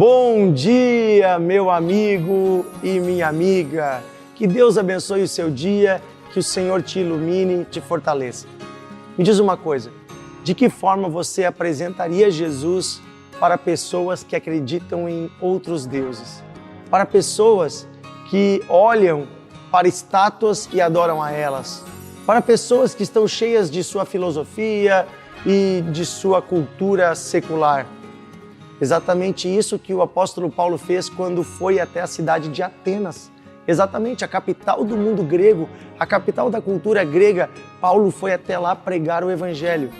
Bom dia, meu amigo e minha amiga. Que Deus abençoe o seu dia, que o Senhor te ilumine, te fortaleça. Me diz uma coisa, de que forma você apresentaria Jesus para pessoas que acreditam em outros deuses? Para pessoas que olham para estátuas e adoram a elas? Para pessoas que estão cheias de sua filosofia e de sua cultura secular? Exatamente isso que o apóstolo Paulo fez quando foi até a cidade de Atenas. Exatamente, a capital do mundo grego, a capital da cultura grega. Paulo foi até lá pregar o evangelho.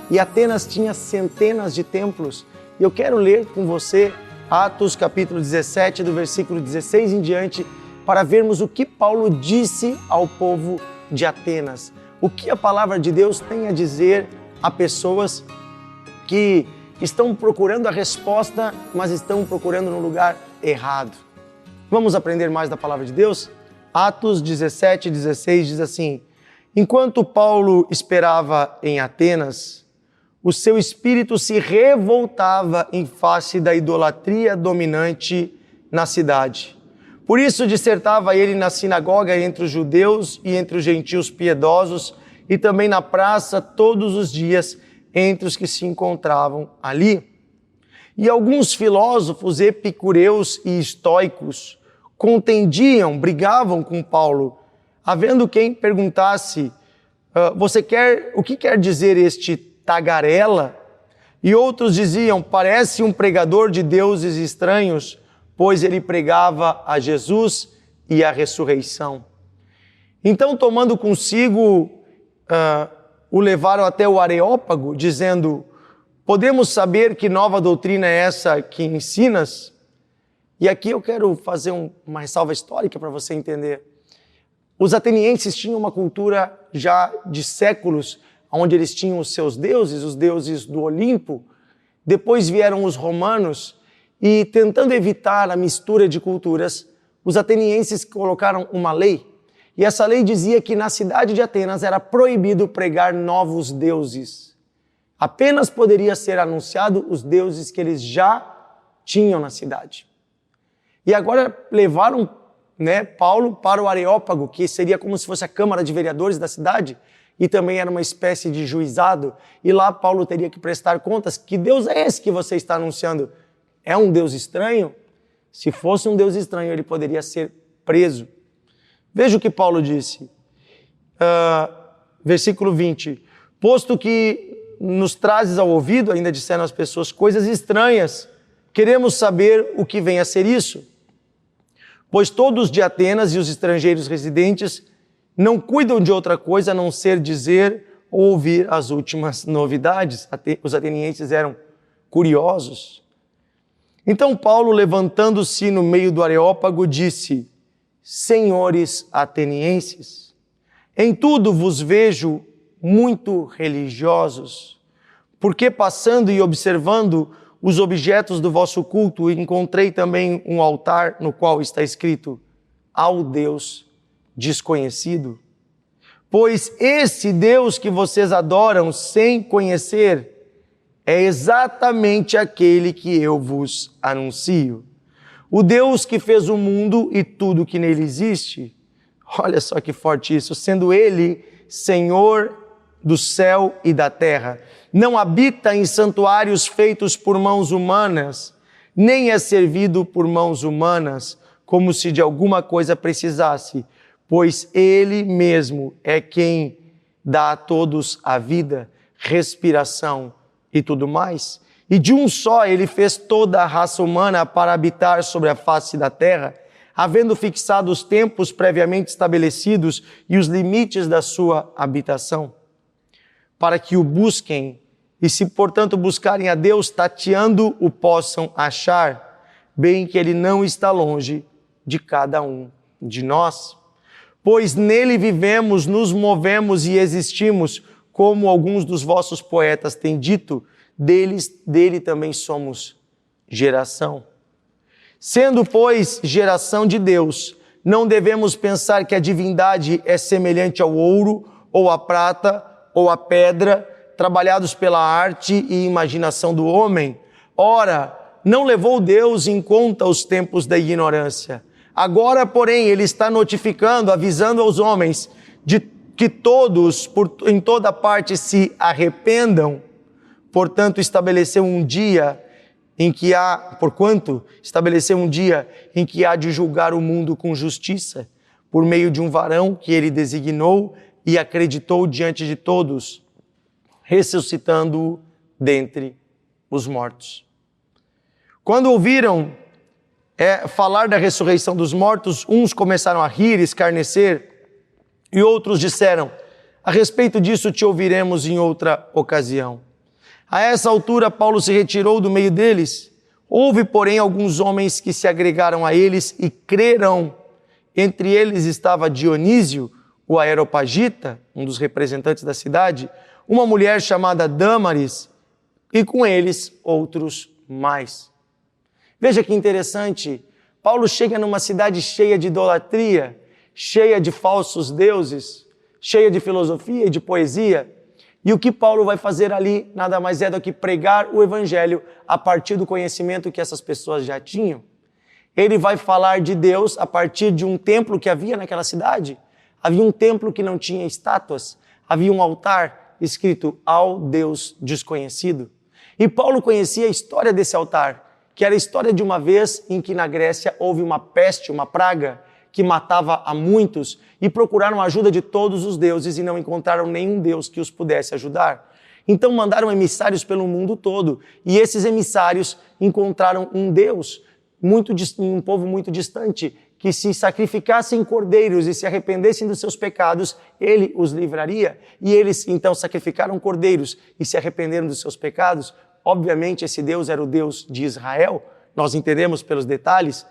E Atenas tinha centenas de templos. E eu quero ler com você Atos capítulo 17, do versículo 16 em diante, para vermos o que Paulo disse ao povo de Atenas. O que a palavra de Deus tem a dizer a pessoas que estão procurando a resposta, mas estão procurando no lugar errado. Vamos aprender mais da palavra de Deus? Atos 17, 16 diz assim: enquanto Paulo esperava em Atenas, o seu espírito se revoltava em face da idolatria dominante na cidade. Por isso dissertava ele na sinagoga entre os judeus e entre os gentios piedosos, e também na praça todos os dias entre os que se encontravam ali. E alguns filósofos epicureus e estoicos contendiam, brigavam com Paulo, havendo quem perguntasse, o que quer dizer este tagarela? E outros diziam, parece um pregador de deuses estranhos, pois ele pregava a Jesus e a ressurreição. Então, tomando consigo, o levaram até o Areópago, dizendo, podemos saber que nova doutrina é essa que ensinas? E aqui eu quero fazer uma ressalva histórica para você entender. Os atenienses tinham uma cultura já de séculos, onde eles tinham os seus deuses, os deuses do Olimpo. Depois vieram os romanos e, tentando evitar a mistura de culturas, os atenienses colocaram uma lei. E essa lei dizia que na cidade de Atenas era proibido pregar novos deuses. Apenas poderia ser anunciado os deuses que eles já tinham na cidade. E agora levaram Paulo para o Areópago, que seria como se fosse a Câmara de Vereadores da cidade, e também era uma espécie de juizado, e lá Paulo teria que prestar contas. Que Deus é esse que você está anunciando? É um Deus estranho? Se fosse um Deus estranho, ele poderia ser preso. Veja o que Paulo disse, versículo 20. Posto que nos trazes ao ouvido, ainda disseram as pessoas, coisas estranhas, queremos saber o que vem a ser isso. Pois todos de Atenas e os estrangeiros residentes não cuidam de outra coisa a não ser dizer ou ouvir as últimas novidades. Os atenienses eram curiosos. Então Paulo, levantando-se no meio do Areópago, disse, senhores atenienses, em tudo vos vejo muito religiosos, porque passando e observando os objetos do vosso culto, encontrei também um altar no qual está escrito, ao Deus desconhecido. Pois esse Deus que vocês adoram sem conhecer, é exatamente aquele que eu vos anuncio. O Deus que fez o mundo e tudo que nele existe, olha só que forte isso, sendo ele Senhor do céu e da terra, não habita em santuários feitos por mãos humanas, nem é servido por mãos humanas, como se de alguma coisa precisasse, pois ele mesmo é quem dá a todos a vida, respiração e tudo mais. E de um só ele fez toda a raça humana para habitar sobre a face da terra, havendo fixado os tempos previamente estabelecidos e os limites da sua habitação, para que o busquem, e se portanto buscarem a Deus, tateando o possam achar, bem que ele não está longe de cada um de nós. Pois nele vivemos, nos movemos e existimos, como alguns dos vossos poetas têm dito, dele também somos geração. Sendo, pois, geração de Deus, não devemos pensar que a divindade é semelhante ao ouro, ou à prata, ou à pedra, trabalhados pela arte e imaginação do homem. Ora, não levou Deus em conta os tempos da ignorância. Agora, porém, ele está notificando, avisando aos homens de que todos, em toda parte, se arrependam. Porquanto estabeleceu um dia em que há de julgar o mundo com justiça, por meio de um varão que ele designou e acreditou diante de todos, ressuscitando-o dentre os mortos. Quando ouviram falar da ressurreição dos mortos, uns começaram a rir, escarnecer, e outros disseram: a respeito disso te ouviremos em outra ocasião. A essa altura, Paulo se retirou do meio deles. Houve, porém, alguns homens que se agregaram a eles e creram. Entre eles estava Dionísio, o Areopagita, um dos representantes da cidade, uma mulher chamada Dâmaris, e com eles outros mais. Veja que interessante, Paulo chega numa cidade cheia de idolatria, cheia de falsos deuses, cheia de filosofia e de poesia, e o que Paulo vai fazer ali nada mais é do que pregar o evangelho a partir do conhecimento que essas pessoas já tinham. Ele vai falar de Deus a partir de um templo que havia naquela cidade. Havia um templo que não tinha estátuas, havia um altar escrito ao Deus desconhecido. E Paulo conhecia a história desse altar, que era a história de uma vez em que na Grécia houve uma peste, uma praga, que matava a muitos, e procuraram a ajuda de todos os deuses e não encontraram nenhum Deus que os pudesse ajudar. Então mandaram emissários pelo mundo todo, e esses emissários encontraram um Deus, um povo muito distante, que se sacrificassem cordeiros e se arrependessem dos seus pecados, ele os livraria. E eles então sacrificaram cordeiros e se arrependeram dos seus pecados. Obviamente esse Deus era o Deus de Israel, nós entendemos pelos detalhes,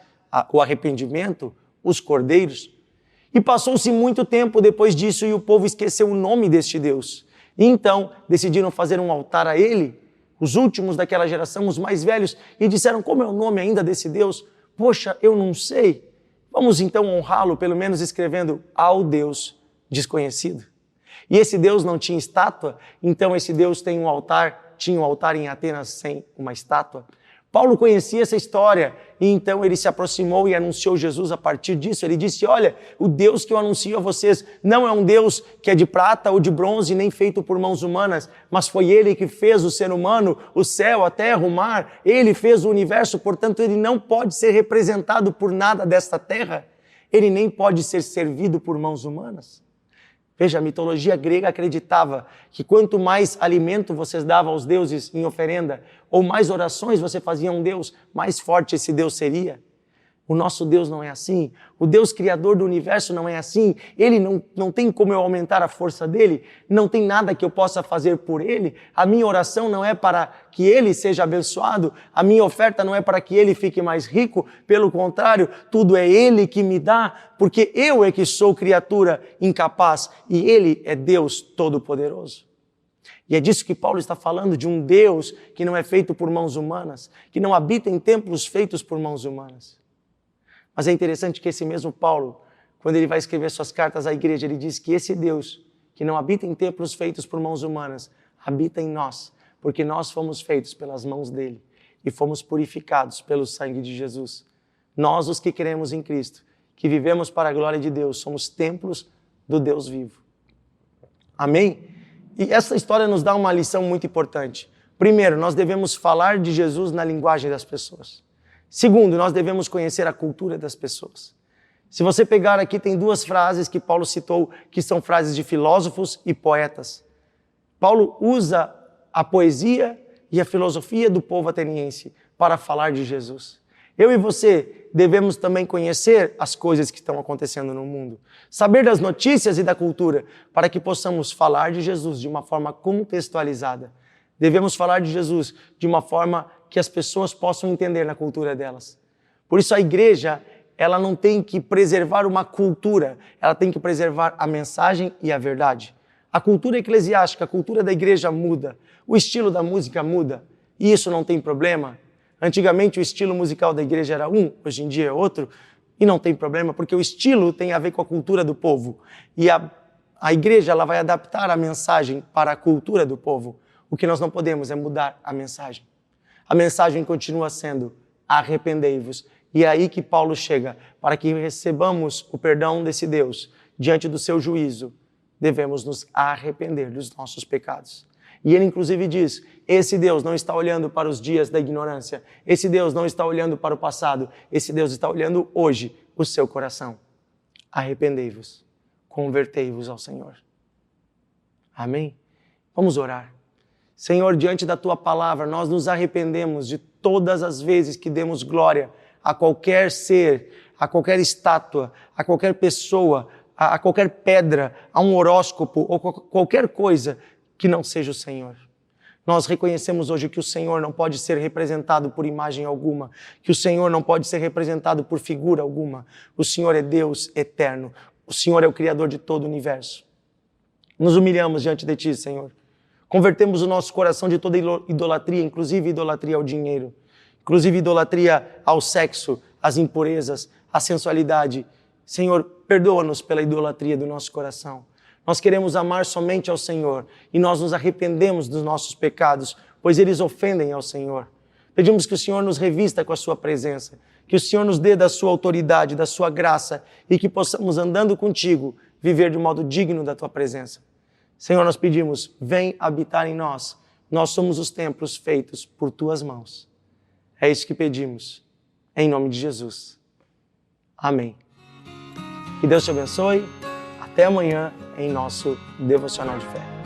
o arrependimento, os cordeiros. E passou-se muito tempo depois disso e o povo esqueceu o nome deste Deus. E então decidiram fazer um altar a ele, os últimos daquela geração, os mais velhos, e disseram: como é o nome ainda desse Deus? Poxa, eu não sei. Vamos então honrá-lo, pelo menos escrevendo ao Deus desconhecido. E esse Deus não tinha estátua, então esse Deus tinha um altar em Atenas sem uma estátua. Paulo conhecia essa história e então ele se aproximou e anunciou Jesus a partir disso. Ele disse: olha, o Deus que eu anuncio a vocês não é um Deus que é de prata ou de bronze, nem feito por mãos humanas, mas foi Ele que fez o ser humano, o céu, a terra, o mar. Ele fez o universo, portanto ele não pode ser representado por nada desta terra. Ele nem pode ser servido por mãos humanas. Veja, a mitologia grega acreditava que quanto mais alimento vocês davam aos deuses em oferenda, ou mais orações você fazia a um Deus, mais forte esse Deus seria. O nosso Deus não é assim. O Deus criador do universo não é assim. Ele não tem como eu aumentar a força dele. Não tem nada que eu possa fazer por ele. A minha oração não é para que ele seja abençoado. A minha oferta não é para que ele fique mais rico. Pelo contrário, tudo é ele que me dá, porque eu é que sou criatura incapaz e ele é Deus Todo-Poderoso. E é disso que Paulo está falando, de um Deus que não é feito por mãos humanas, que não habita em templos feitos por mãos humanas. Mas é interessante que esse mesmo Paulo, quando ele vai escrever suas cartas à igreja, ele diz que esse Deus, que não habita em templos feitos por mãos humanas, habita em nós, porque nós fomos feitos pelas mãos dele e fomos purificados pelo sangue de Jesus. Nós, os que cremos em Cristo, que vivemos para a glória de Deus, somos templos do Deus vivo. Amém? E essa história nos dá uma lição muito importante. Primeiro, nós devemos falar de Jesus na linguagem das pessoas. Segundo, nós devemos conhecer a cultura das pessoas. Se você pegar aqui, tem duas frases que Paulo citou, que são frases de filósofos e poetas. Paulo usa a poesia e a filosofia do povo ateniense para falar de Jesus. Eu e você devemos também conhecer as coisas que estão acontecendo no mundo, saber das notícias e da cultura, para que possamos falar de Jesus de uma forma contextualizada. Devemos falar de Jesus de uma forma que as pessoas possam entender na cultura delas. Por isso a igreja, ela não tem que preservar uma cultura, ela tem que preservar a mensagem e a verdade. A cultura eclesiástica, a cultura da igreja muda, o estilo da música muda, e isso não tem problema. Antigamente o estilo musical da igreja era um, hoje em dia é outro, e não tem problema, porque o estilo tem a ver com a cultura do povo. E a igreja, ela vai adaptar a mensagem para a cultura do povo. O que nós não podemos é mudar a mensagem. A mensagem continua sendo: arrependei-vos. E é aí que Paulo chega, para que recebamos o perdão desse Deus diante do seu juízo, devemos nos arrepender dos nossos pecados. E ele inclusive diz, esse Deus não está olhando para os dias da ignorância, esse Deus não está olhando para o passado, esse Deus está olhando hoje o seu coração. Arrependei-vos, convertei-vos ao Senhor. Amém? Vamos orar. Senhor, diante da Tua palavra, nós nos arrependemos de todas as vezes que demos glória a qualquer ser, a qualquer estátua, a qualquer pessoa, a qualquer pedra, a um horóscopo ou qualquer coisa que não seja o Senhor. Nós reconhecemos hoje que o Senhor não pode ser representado por imagem alguma, que o Senhor não pode ser representado por figura alguma. O Senhor é Deus eterno, o Senhor é o Criador de todo o universo. Nos humilhamos diante de Ti, Senhor. Convertemos o nosso coração de toda idolatria, inclusive idolatria ao dinheiro, inclusive idolatria ao sexo, às impurezas, à sensualidade. Senhor, perdoa-nos pela idolatria do nosso coração. Nós queremos amar somente ao Senhor e nós nos arrependemos dos nossos pecados, pois eles ofendem ao Senhor. Pedimos que o Senhor nos revista com a Sua presença, que o Senhor nos dê da Sua autoridade, da Sua graça e que possamos, andando contigo, viver de modo digno da Tua presença. Senhor, nós pedimos, vem habitar em nós. Nós somos os templos feitos por Tuas mãos. É isso que pedimos, em nome de Jesus. Amém. Que Deus te abençoe. Até amanhã em nosso Devocional de Fé.